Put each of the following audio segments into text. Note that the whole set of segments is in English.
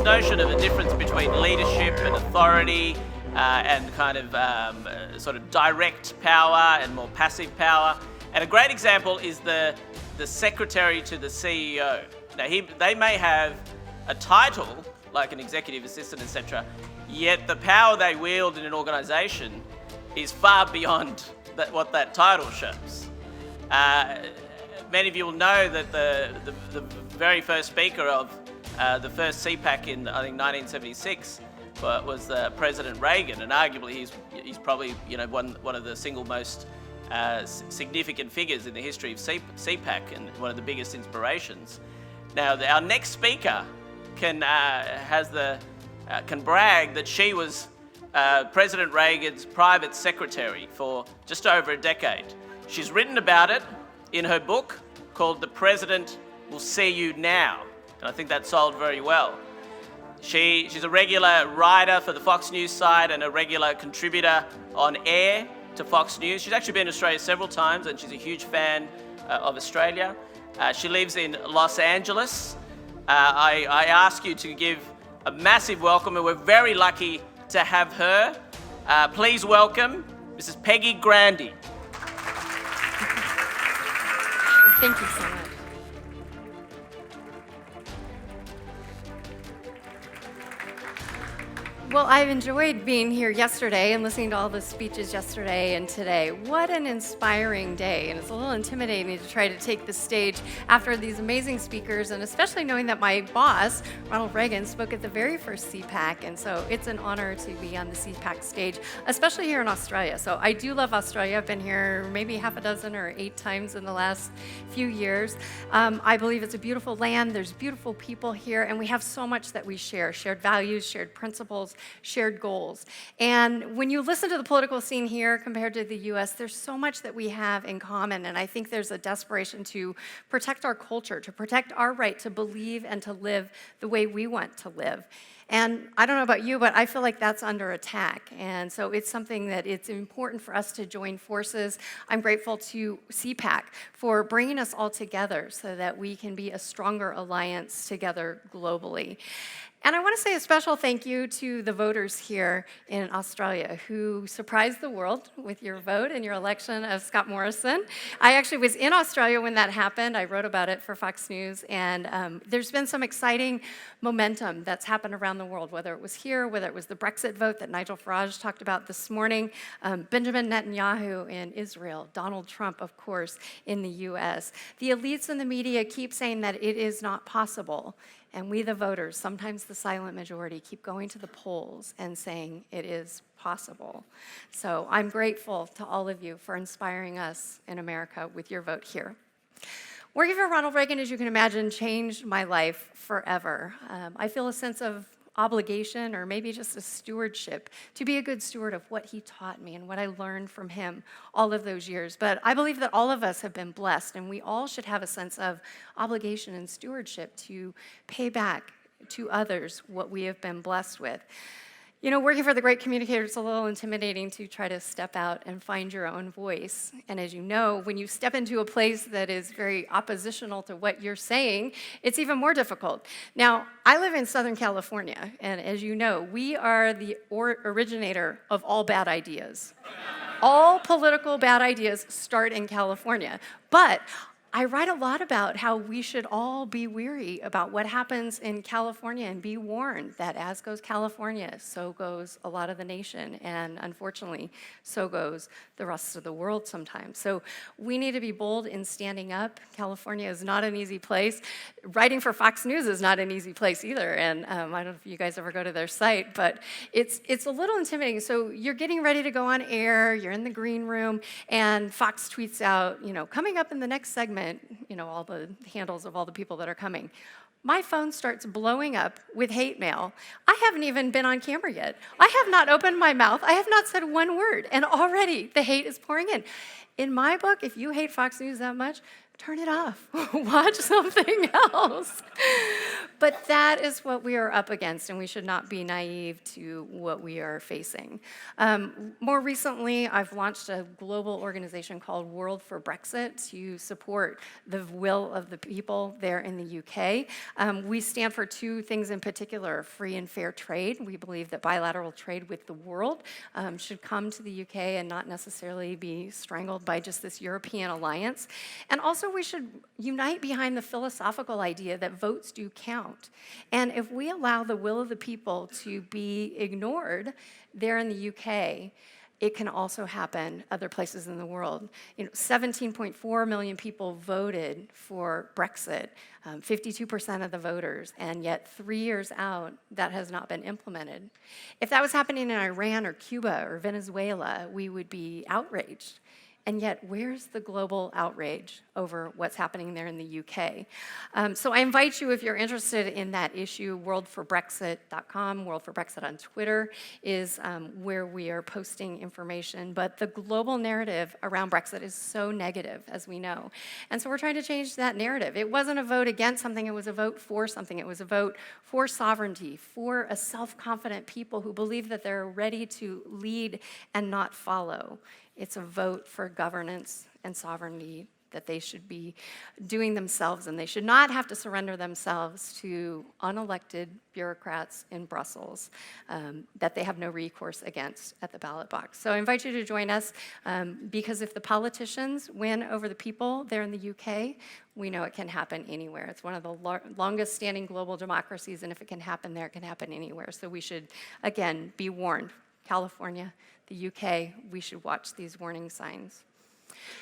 Notion of a difference between leadership and authority and kind of sort of direct power and more passive power. And a great example is the secretary to the CEO. Now, they may have a title, like an executive assistant, etc., yet the power they wield in an organization is far beyond what that title shows. Many of you will know that the very first speaker of the first CPAC in, I think, 1976 was President Reagan, and arguably he's probably one of the single most significant figures in the history of CPAC and one of the biggest inspirations. Now, our next speaker can brag that she was President Reagan's private secretary for just over a decade. She's written about it in her book called "The President Will See You Now." And I think that sold very well. She's a regular writer for the Fox News site and a regular contributor on air to Fox News. She's actually been to Australia several times, and she's a huge fan of Australia. She lives in Los Angeles. I ask you to give a massive welcome, and we're very lucky to have her. Please welcome Mrs. Peggy Grande. Thank you so much. Well, I've enjoyed being here yesterday and listening to all the speeches yesterday and today. What an inspiring day, and it's a little intimidating to try to take the stage after these amazing speakers, and especially knowing that my boss, Ronald Reagan, spoke at the very first CPAC, and so it's an honor to be on the CPAC stage, especially here in Australia. So I do love Australia. I've been here maybe half a dozen or 8 times in the last few years. I believe it's a beautiful land. There's beautiful people here, and we have so much that we share, shared values, shared principles, shared goals. And when you listen to the political scene here compared to the US, there's so much that we have in common, and I think there's a desperation to protect our culture, to protect our right to believe and to live the way we want to live. And I don't know about you, but I feel like that's under attack. And so it's something that it's important for us to join forces. I'm grateful to CPAC for bringing us all together so that we can be a stronger alliance together globally. And I want to say a special thank you to the voters here in Australia who surprised the world with your vote and your election of Scott Morrison. I actually was in Australia when that happened. I wrote about it for Fox News, and there's been some exciting momentum that's happened around the world, whether it was here, whether it was the Brexit vote that Nigel Farage talked about this morning, Benjamin Netanyahu in Israel, Donald Trump, of course, in the US. The elites and the media keep saying that it is not possible. And we, the voters, sometimes the silent majority, keep going to the polls and saying it is possible. So I'm grateful to all of you for inspiring us in America with your vote here. Working for Ronald Reagan, as you can imagine, changed my life forever. I feel a sense of obligation, or maybe just a stewardship, to be a good steward of what he taught me and what I learned from him all of those years. But I believe that all of us have been blessed, and we all should have a sense of obligation and stewardship to pay back to others what we have been blessed with. You know, working for the great communicator, it's a little intimidating to try to step out and find your own voice. And as you know, when you step into a place that is very oppositional to what you're saying, it's even more difficult. Now, I live in Southern California, and as you know, we are the originator of all bad ideas. All political bad ideas start in California. But I write a lot about how we should all be weary about what happens in California and be warned that as goes California, so goes a lot of the nation, and unfortunately, so goes the rest of the world sometimes. So we need to be bold in standing up. California is not an easy place. Writing for Fox News is not an easy place either, and I don't know if you guys ever go to their site, but it's a little intimidating. So you're getting ready to go on air, you're in the green room, and Fox tweets out, coming up in the next segment, all the handles of all the people that are coming. My phone starts blowing up with hate mail. I haven't even been on camera yet. I have not opened my mouth. I have not said one word, and already the hate is pouring in. In my book, if you hate Fox News that much, turn it off. Watch something else. But that is what we are up against, and we should not be naive to what we are facing. More recently, I've launched a global organization called World for Brexit to support the will of the people there in the UK. We stand for two things in particular: free and fair trade. We believe that bilateral trade with the world should come to the UK and not necessarily be strangled by just this European alliance. And also, we should unite behind the philosophical idea that votes do count. And if we allow the will of the people to be ignored there in the UK, it can also happen other places in the world. 17.4 million people voted for Brexit, 52% of the voters, and yet 3 years out, that has not been implemented. If that was happening in Iran or Cuba or Venezuela, we would be outraged. And yet, where's the global outrage over what's happening there in the UK? So I invite you, if you're interested in that issue, worldforbrexit.com, World for Brexit on Twitter is where we are posting information. But the global narrative around Brexit is so negative, as we know. And so we're trying to change that narrative. It wasn't a vote against something, it was a vote for something. It was a vote for sovereignty, for a self-confident people who believe that they're ready to lead and not follow. It's a vote for governance and sovereignty that they should be doing themselves, and they should not have to surrender themselves to unelected bureaucrats in Brussels that they have no recourse against at the ballot box. So I invite you to join us because if the politicians win over the people there in the UK, we know it can happen anywhere. It's one of the longest standing global democracies, and if it can happen there, it can happen anywhere. So we should, again, be warned. California, the UK, we should watch these warning signs.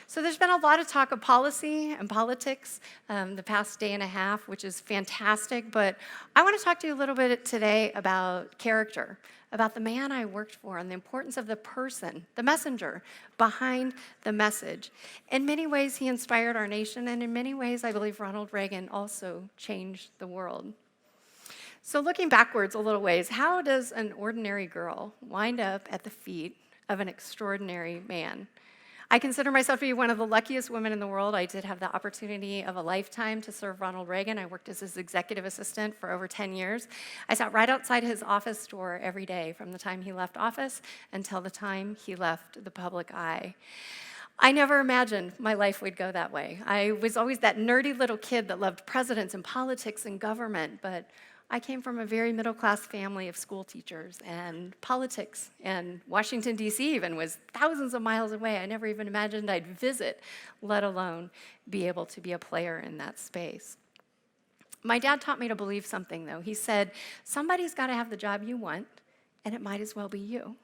So there's been a lot of talk of policy and politics the past day and a half, which is fantastic, but I want to talk to you a little bit today about character, about the man I worked for and the importance of the person, the messenger, behind the message. In many ways, he inspired our nation, and in many ways, I believe Ronald Reagan also changed the world. So looking backwards a little ways, how does an ordinary girl wind up at the feet of an extraordinary man? I consider myself to be one of the luckiest women in the world. I did have the opportunity of a lifetime to serve Ronald Reagan. I worked as his executive assistant for over 10 years. I sat right outside his office door every day from the time he left office until the time he left the public eye. I never imagined my life would go that way. I was always that nerdy little kid that loved presidents and politics and government, but I came from a very middle-class family of school teachers, and politics, and Washington, D.C. even was thousands of miles away. I never even imagined I'd visit, let alone be able to be a player in that space. My dad taught me to believe something, though. He said, somebody's got to have the job you want, and it might as well be you.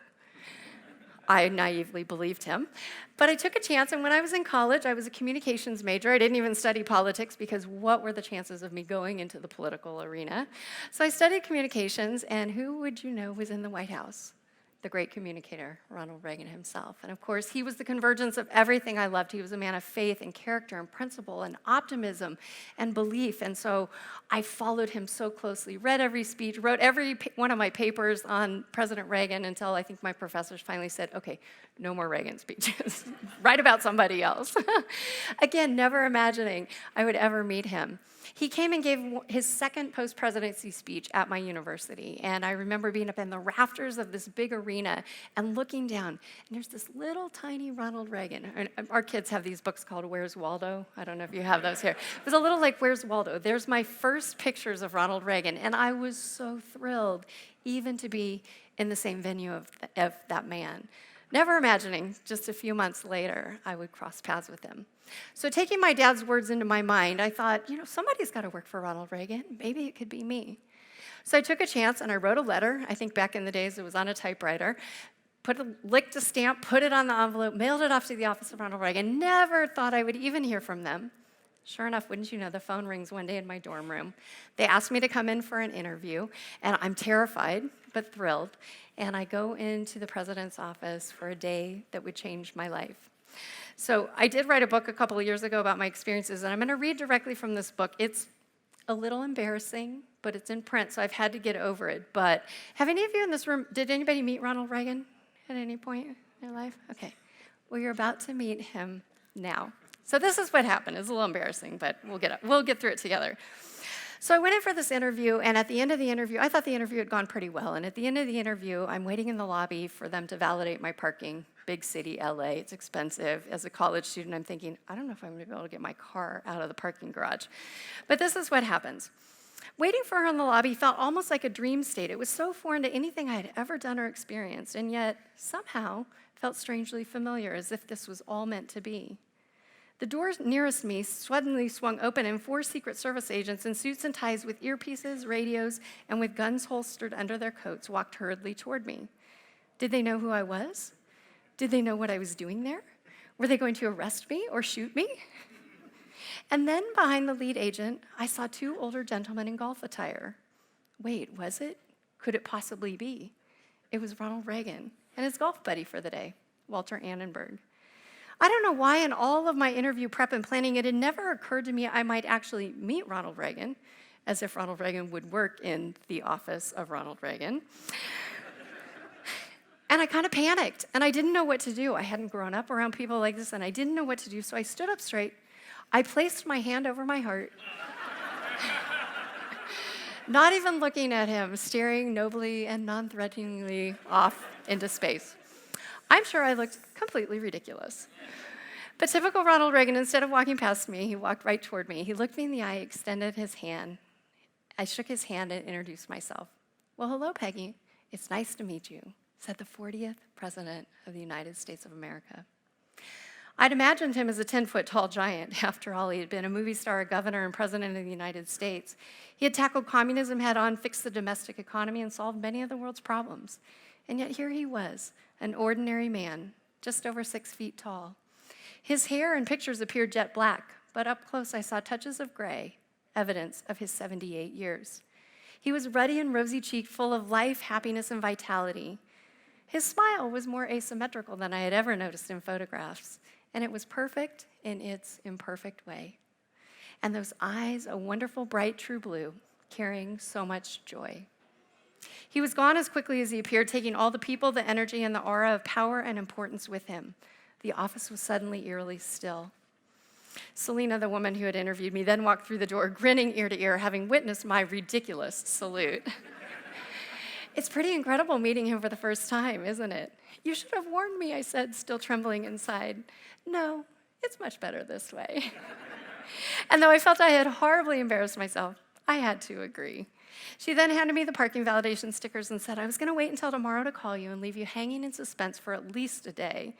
I naively believed him, but I took a chance, and when I was in college, I was a communications major. I didn't even study politics because what were the chances of me going into the political arena? So I studied communications, and who would you know was in the White House? The great communicator, Ronald Reagan himself. And of course, he was the convergence of everything I loved. He was a man of faith and character and principle and optimism and belief. And so I followed him so closely, read every speech, wrote every one of my papers on President Reagan until I think my professors finally said, okay, no more Reagan speeches. Write about somebody else. Again, never imagining I would ever meet him. He came and gave his second post-presidency speech at my university, and I remember being up in the rafters of this big arena and looking down, and there's this little tiny Ronald Reagan. And our kids have these books called Where's Waldo? I don't know if you have those here. It was a little like Where's Waldo? There's my first pictures of Ronald Reagan, and I was so thrilled even to be in the same venue of that man. Never imagining just a few months later I would cross paths with him. So taking my dad's words into my mind, I thought, somebody's got to work for Ronald Reagan. Maybe it could be me. So I took a chance and I wrote a letter. I think back in the days it was on a typewriter. Licked a stamp, put it on the envelope, mailed it off to the office of Ronald Reagan. Never thought I would even hear from them. Sure enough, wouldn't you know, the phone rings one day in my dorm room. They asked me to come in for an interview, and I'm terrified but thrilled. And I go into the president's office for a day that would change my life. So I did write a book a couple of years ago about my experiences, and I'm going to read directly from this book. It's a little embarrassing, but it's in print, so I've had to get over it. But have any of you in this room, did anybody meet Ronald Reagan at any point in their life? Okay. Well, you're about to meet him now. So this is what happened. It's a little embarrassing, but we'll get through it together. So I went in for this interview, and at the end of the interview, I thought the interview had gone pretty well. And at the end of the interview, I'm waiting in the lobby for them to validate my parking. Big city, LA, it's expensive. As a college student, I'm thinking, I don't know if I'm gonna be able to get my car out of the parking garage. But this is what happens. Waiting for her in the lobby felt almost like a dream state. It was so foreign to anything I had ever done or experienced, and yet somehow felt strangely familiar, as if this was all meant to be. The door nearest me suddenly swung open, and 4 Secret Service agents in suits and ties with earpieces, radios, and with guns holstered under their coats walked hurriedly toward me. Did they know who I was? Did they know what I was doing there? Were they going to arrest me or shoot me? And then behind the lead agent, I saw 2 older gentlemen in golf attire. Wait, was it? Could it possibly be? It was Ronald Reagan and his golf buddy for the day, Walter Annenberg. I don't know why in all of my interview prep and planning, it had never occurred to me I might actually meet Ronald Reagan, as if Ronald Reagan would work in the office of Ronald Reagan. And I kind of panicked, and I didn't know what to do. I hadn't grown up around people like this, and I didn't know what to do, so I stood up straight. I placed my hand over my heart, not even looking at him, staring nobly and non-threateningly off into space. I'm sure I looked completely ridiculous. But typical Ronald Reagan, instead of walking past me, he walked right toward me. He looked me in the eye, extended his hand. I shook his hand and introduced myself. Well, hello, Peggy. It's nice to meet you, said the 40th President of the United States of America. I'd imagined him as a 10-foot-tall giant. After all, he had been a movie star, a governor, and president of the United States. He had tackled communism head-on, fixed the domestic economy, and solved many of the world's problems. And yet here he was, an ordinary man, just over 6 feet tall. His hair in pictures appeared jet black, but up close I saw touches of gray, evidence of his 78 years. He was ruddy and rosy-cheeked, full of life, happiness, and vitality. His smile was more asymmetrical than I had ever noticed in photographs, and it was perfect in its imperfect way. And those eyes, a wonderful, bright, true blue, carrying so much joy. He was gone as quickly as he appeared, taking all the people, the energy, and the aura of power and importance with him. The office was suddenly eerily still. Selena, the woman who had interviewed me, then walked through the door, grinning ear to ear, having witnessed my ridiculous salute. It's pretty incredible meeting him for the first time, isn't it? You should have warned me, I said, still trembling inside. No, it's much better this way. And though I felt I had horribly embarrassed myself, I had to agree. She then handed me the parking validation stickers and said, I was going to wait until tomorrow to call you and leave you hanging in suspense for at least a day.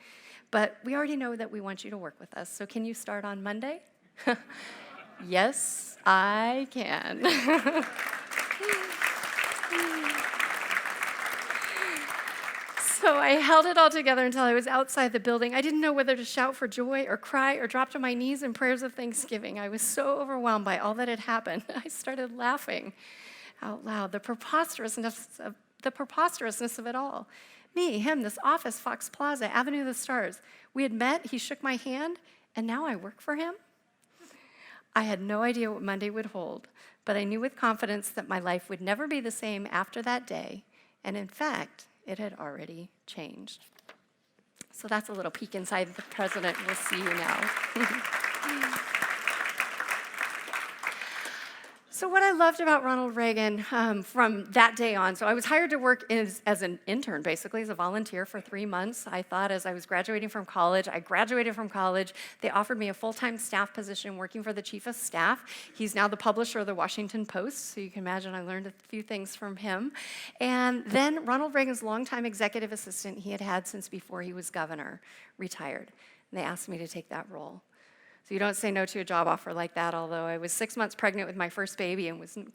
But we already know that we want you to work with us, so can you start on Monday? Yes, I can. So I held it all together until I was outside the building. I didn't know whether to shout for joy or cry or drop to my knees in prayers of thanksgiving. I was so overwhelmed by all that had happened. I started laughing out loud, the preposterousness of it all. Me, him, this office, Fox Plaza, Avenue of the Stars. We had met, he shook my hand, and now I work for him? I had no idea what Monday would hold, but I knew with confidence that my life would never be the same after that day, and in fact, it had already changed. So that's a little peek inside the president. We'll see you now. So what I loved about Ronald Reagan from that day on, so I was hired to work as an intern, basically, as a volunteer for 3 months. I thought as I was graduating from college, I graduated from college, they offered me a full-time staff position working for the chief of staff. He's now the publisher of the Washington Post, so you can imagine I learned a few things from him. And then Ronald Reagan's longtime executive assistant he had had since before he was governor retired. And they asked me to take that role. So you don't say no to a job offer like that, although I was 6 months pregnant with my first baby and wasn't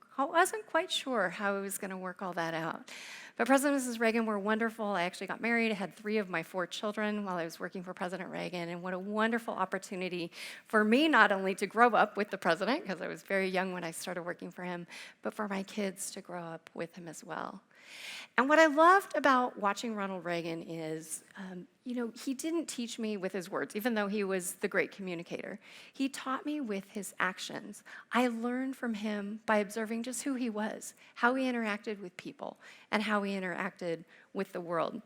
quite sure how I was going to work all that out. But President and Mrs. Reagan were wonderful. I actually got married. I had 3 of my 4 children while I was working for President Reagan, and what a wonderful opportunity for me not only to grow up with the president, because I was very young when I started working for him, but for my kids to grow up with him as well. And what I loved about watching Ronald Reagan is, he didn't teach me with his words, even though he was the great communicator. He taught me with his actions. I learned from him by observing just who he was, how he interacted with people, and how he interacted with the world.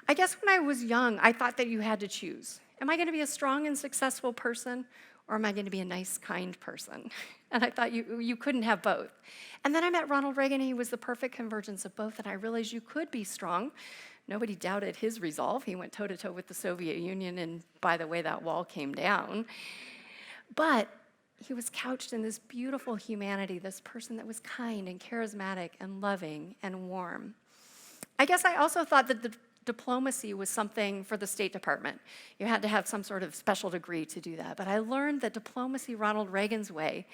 I guess when I was young, I thought that you had to choose. Am I going to be a strong and successful person, or am I going to be a nice, kind person? And I thought you couldn't have both. And then I met Ronald Reagan, and he was the perfect convergence of both, and I realized you could be strong. Nobody doubted his resolve. He went toe-to-toe with the Soviet Union, and by the way, that wall came down. But he was couched in this beautiful humanity, this person that was kind and charismatic and loving and warm. I guess I also thought that the diplomacy was something for the State Department. You had to have some sort of special degree to do that. But I learned that diplomacy Ronald Reagan's way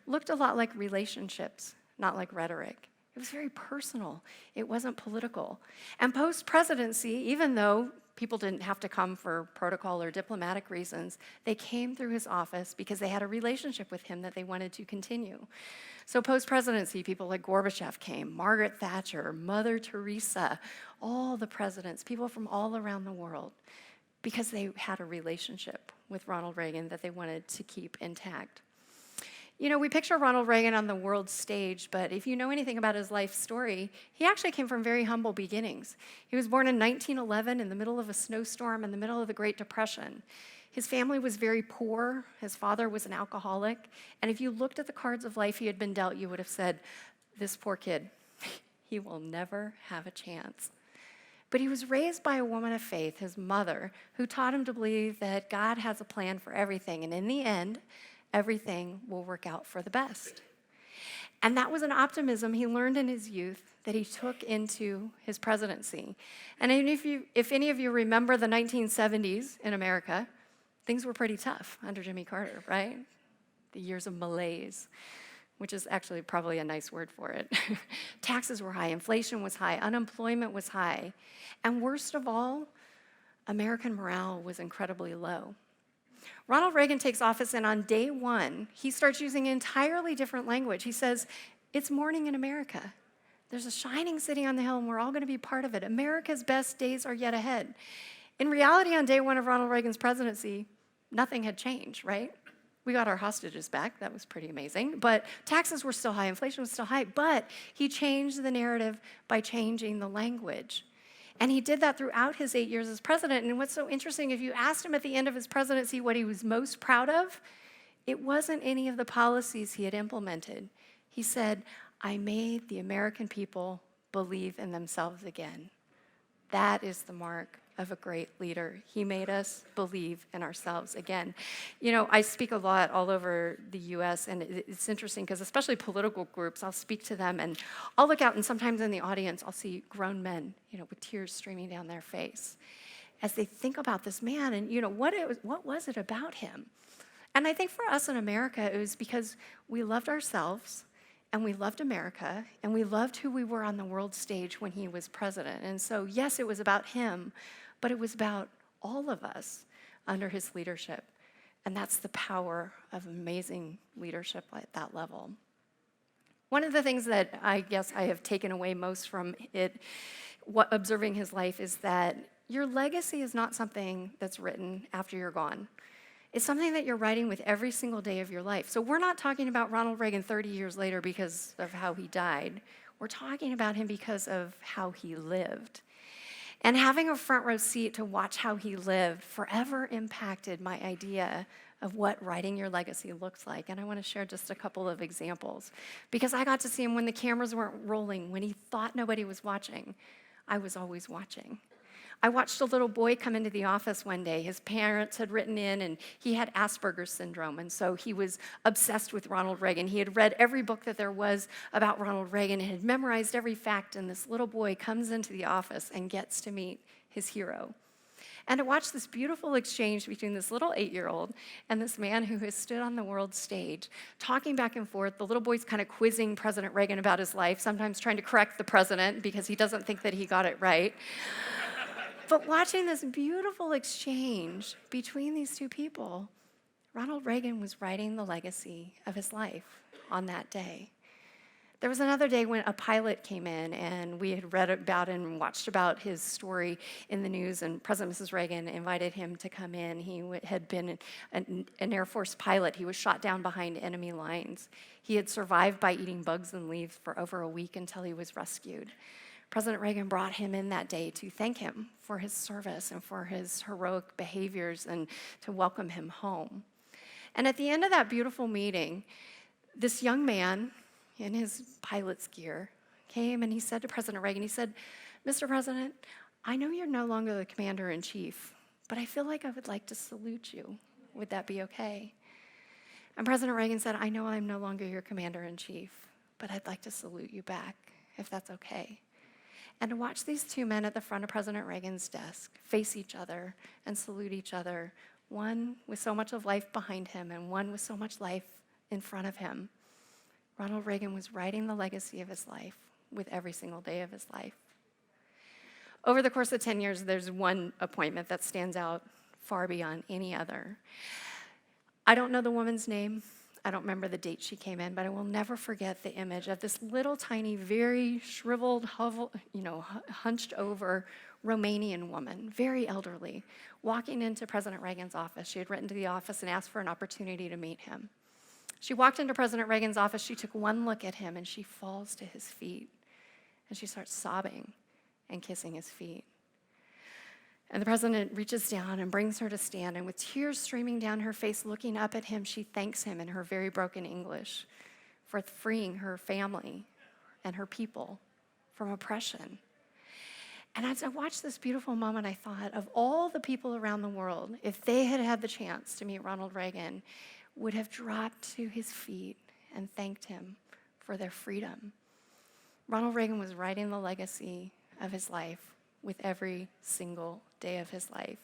looked a lot like relationships, not like rhetoric. It was very personal. It wasn't political. And post-presidency, even though people didn't have to come for protocol or diplomatic reasons, they came through his office because they had a relationship with him that they wanted to continue. So post-presidency, people like Gorbachev came, Margaret Thatcher, Mother Teresa, all the presidents, people from all around the world, because they had a relationship with Ronald Reagan that they wanted to keep intact. You know, we picture Ronald Reagan on the world stage, but if you know anything about his life story, he actually came from very humble beginnings. He was born in 1911 in the middle of a snowstorm in the middle of the Great Depression. His family was very poor. His father was an alcoholic. And if you looked at the cards of life he had been dealt, you would have said, this poor kid, he will never have a chance. But he was raised by a woman of faith, his mother, who taught him to believe that God has a plan for everything. And in the end, everything will work out for the best. And that was an optimism he learned in his youth that he took into his presidency. And if any of you remember the 1970s in America, things were pretty tough under Jimmy Carter, right? The years of malaise, which is actually probably a nice word for it. Taxes were high, inflation was high, unemployment was high, and worst of all, American morale was incredibly low. Ronald Reagan takes office, and on day one, he starts using an entirely different language. He says, it's morning in America. There's a shining city on the hill, and we're all going to be part of it. America's best days are yet ahead. In reality, on day one of Ronald Reagan's presidency, nothing had changed, right? We got our hostages back. That was pretty amazing. But taxes were still high, inflation was still high, but he changed the narrative by changing the language. And he did that throughout his 8 years as president. And what's so interesting, if you asked him at the end of his presidency what he was most proud of, it wasn't any of the policies he had implemented. He said, I made the American people believe in themselves again. That is the mark of a great leader. He made us believe in ourselves again. You know, I speak a lot all over the US, and it's interesting because especially political groups, I'll speak to them and I'll look out, and sometimes in the audience I'll see grown men, you know, with tears streaming down their face as they think about this man and, you know, what was it about him? And I think for us in America, it was because we loved ourselves, and we loved America, and we loved who we were on the world stage when he was president. And so, yes, it was about him, but it was about all of us under his leadership. And that's the power of amazing leadership at that level. One of the things that I guess I have taken away most from it, observing his life, is that your legacy is not something that's written after you're gone. It's something that you're writing with every single day of your life. So we're not talking about Ronald Reagan 30 years later because of how he died. We're talking about him because of how he lived. And having a front row seat to watch how he lived forever impacted my idea of what writing your legacy looks like. And I want to share just a couple of examples. Because I got to see him when the cameras weren't rolling, when he thought nobody was watching. I was always watching. I watched a little boy come into the office one day. His parents had written in, and he had Asperger's syndrome, and so he was obsessed with Ronald Reagan. He had read every book that there was about Ronald Reagan and had memorized every fact, and this little boy comes into the office and gets to meet his hero. And to watch this beautiful exchange between this little 8-year-old and this man who has stood on the world stage, talking back and forth. The little boy's kind of quizzing President Reagan about his life, sometimes trying to correct the president because he doesn't think that he got it right. But watching this beautiful exchange between these two people, Ronald Reagan was writing the legacy of his life on that day. There was another day when a pilot came in, and we had read about and watched about his story in the news, and President and Mrs. Reagan invited him to come in. He had been an Air Force pilot. He was shot down behind enemy lines. He had survived by eating bugs and leaves for over a week until he was rescued. President Reagan brought him in that day to thank him for his service and for his heroic behaviors and to welcome him home. And at the end of that beautiful meeting, this young man in his pilot's gear came and he said to President Reagan, he said, "Mr. President, I know you're no longer the commander-in-chief, but I feel like I would like to salute you. Would that be okay?" And President Reagan said, "I know I'm no longer your commander-in-chief, but I'd like to salute you back, if that's okay." And to watch these two men at the front of President Reagan's desk face each other and salute each other, one with so much of life behind him and one with so much life in front of him, Ronald Reagan was writing the legacy of his life with every single day of his life. Over the course of 10 years, there's one appointment that stands out far beyond any other. I don't know the woman's name. I don't remember the date she came in, but I will never forget the image of this little tiny, very shriveled, hunched over Romanian woman, very elderly, walking into President Reagan's office. She had written to the office and asked for an opportunity to meet him. She walked into President Reagan's office, she took one look at him, and she falls to his feet. And she starts sobbing and kissing his feet. And the president reaches down and brings her to stand, and with tears streaming down her face, looking up at him, she thanks him in her very broken English for freeing her family and her people from oppression. And as I watched this beautiful moment, I thought of all the people around the world, if they had had the chance to meet Ronald Reagan, would have dropped to his feet and thanked him for their freedom. Ronald Reagan was writing the legacy of his life with every single day of his life.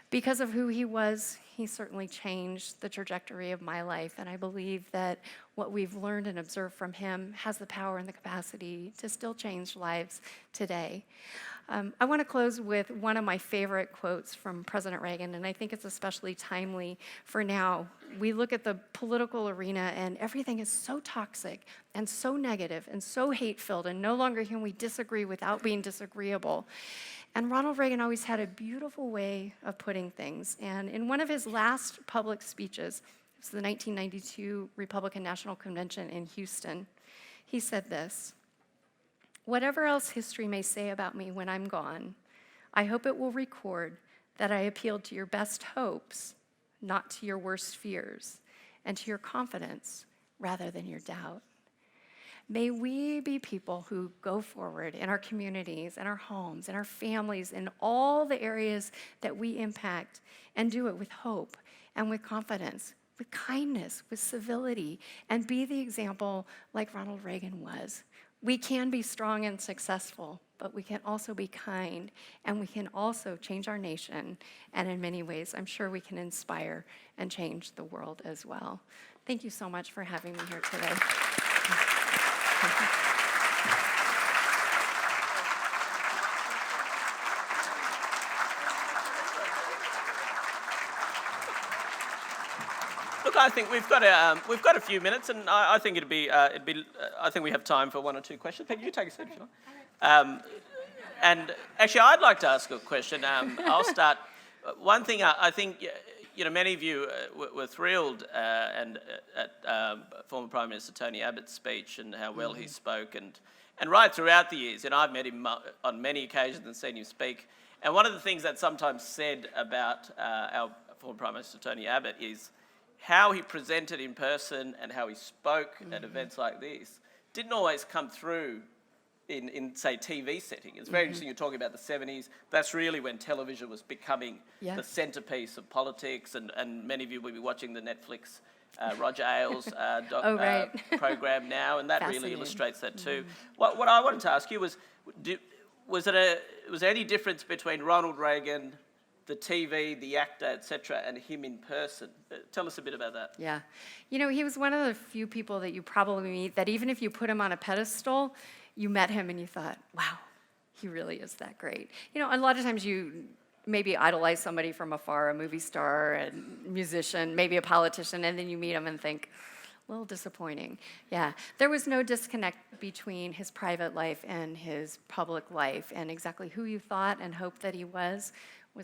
Because of who he was, he certainly changed the trajectory of my life, and I believe that what we've learned and observed from him has the power and the capacity to still change lives today. I want to close with one of my favorite quotes from President Reagan, and I think it's especially timely for now. We look at the political arena, and everything is so toxic and so negative and so hate-filled, and no longer can we disagree without being disagreeable. And Ronald Reagan always had a beautiful way of putting things. And in one of his last public speeches, it was the 1992 Republican National Convention in Houston, he said this: "Whatever else history may say about me when I'm gone, I hope it will record that I appealed to your best hopes, not to your worst fears, and to your confidence rather than your doubt." May we be people who go forward in our communities, in our homes, in our families, in all the areas that we impact, and do it with hope and with confidence, with kindness, with civility, and be the example like Ronald Reagan was. We can be strong and successful, but we can also be kind, and we can also change our nation, and in many ways, I'm sure we can inspire and change the world as well. Thank you so much for having me here today. Look, I think we've got a few minutes, and I think I think we have time for one or two questions. Peggy, you take a seat if you like. And actually, I'd like to ask a question. I'll start. One thing I think, many of you were thrilled at former Prime Minister Tony Abbott's speech and how well he spoke, and right throughout the years, and I've met him on many occasions and seen him speak. And one of the things that's sometimes said about our former Prime Minister Tony Abbott is how he presented in person and how he spoke at events like this didn't always come through in say, TV setting. It's very interesting you're talking about the 70s. That's really when television was becoming the centerpiece of politics, and many of you will be watching the Netflix Roger Ailes program now, and that really illustrates that too. What I wanted to ask you was there any difference between Ronald Reagan, the TV, the actor, etc., and him in person? Tell us a bit about that. Yeah. He was one of the few people that you probably meet that even if you put him on a pedestal, you met him and you thought, wow, he really is that great. A lot of times you maybe idolize somebody from afar, a movie star, a musician, maybe a politician, and then you meet him and think, a little disappointing. Yeah, there was no disconnect between his private life and his public life, and exactly who you thought and hoped that he was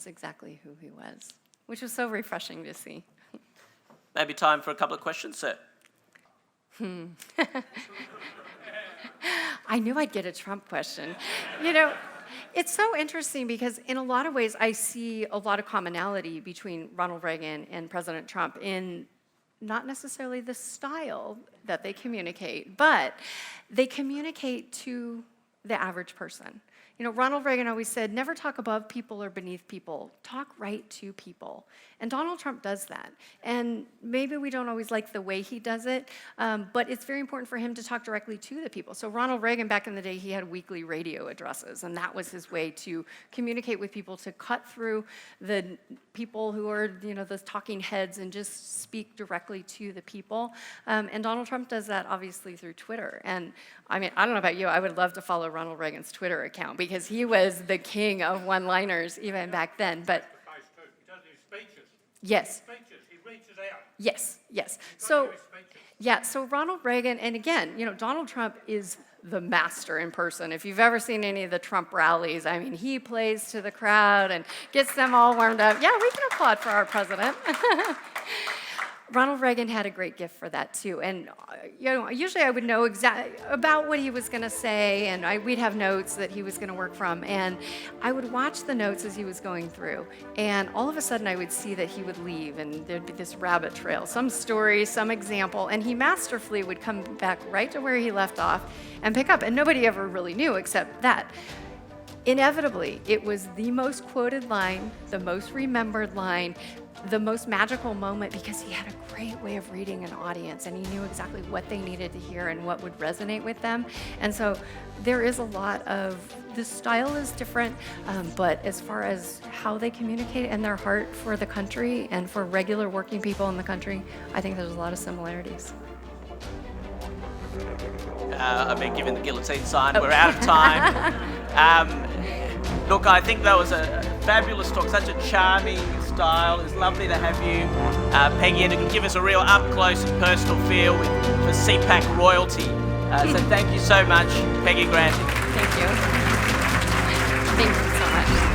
exactly who he was, which was so refreshing to see. Maybe time for a couple of questions, sir. I knew I'd get a Trump question. It's so interesting because in a lot of ways I see a lot of commonality between Ronald Reagan and President Trump in not necessarily the style that they communicate, but they communicate to the average person. You know, Ronald Reagan always said, never talk above people or beneath people, talk right to people. And Donald Trump does that. And maybe we don't always like the way he does it, but it's very important for him to talk directly to the people. So Ronald Reagan, back in the day, he had weekly radio addresses, and that was his way to communicate with people, to cut through the people who are, you know, the talking heads and just speak directly to the people. And Donald Trump does that, obviously, through Twitter. And I mean, I don't know about you, I would love to follow Ronald Reagan's Twitter account because he was the king of one-liners even back then. But he does his speeches. yes. He reaches out. Yes, yes. So, yeah, so Ronald Reagan, and again, you know, Donald Trump is the master in person. If you've ever seen any of the Trump rallies, I mean, he plays to the crowd and gets them all warmed up. Yeah, we can applaud for our president. Ronald Reagan had a great gift for that too, and you know, usually I would know exactly about what he was going to say, and we'd have notes that he was going to work from, and I would watch the notes as he was going through, and all of a sudden I would see that he would leave, and there'd be this rabbit trail, some story, some example, and he masterfully would come back right to where he left off and pick up, and nobody ever really knew except that. Inevitably, it was the most quoted line, the most remembered line, the most magical moment because he had a great way of reading an audience and he knew exactly what they needed to hear and what would resonate with them. And so there is a lot of, the style is different, but as far as how they communicate and their heart for the country and for regular working people in the country, I think there's a lot of similarities. I've been given the guillotine sign. We're out of time. Look, I think that was a fabulous talk, such a charming style. It's lovely to have you, Peggy, and it can give us a real up-close and personal feel for CPAC royalty. So thank you so much, Peggy Grande. Thank you. Thank you so much.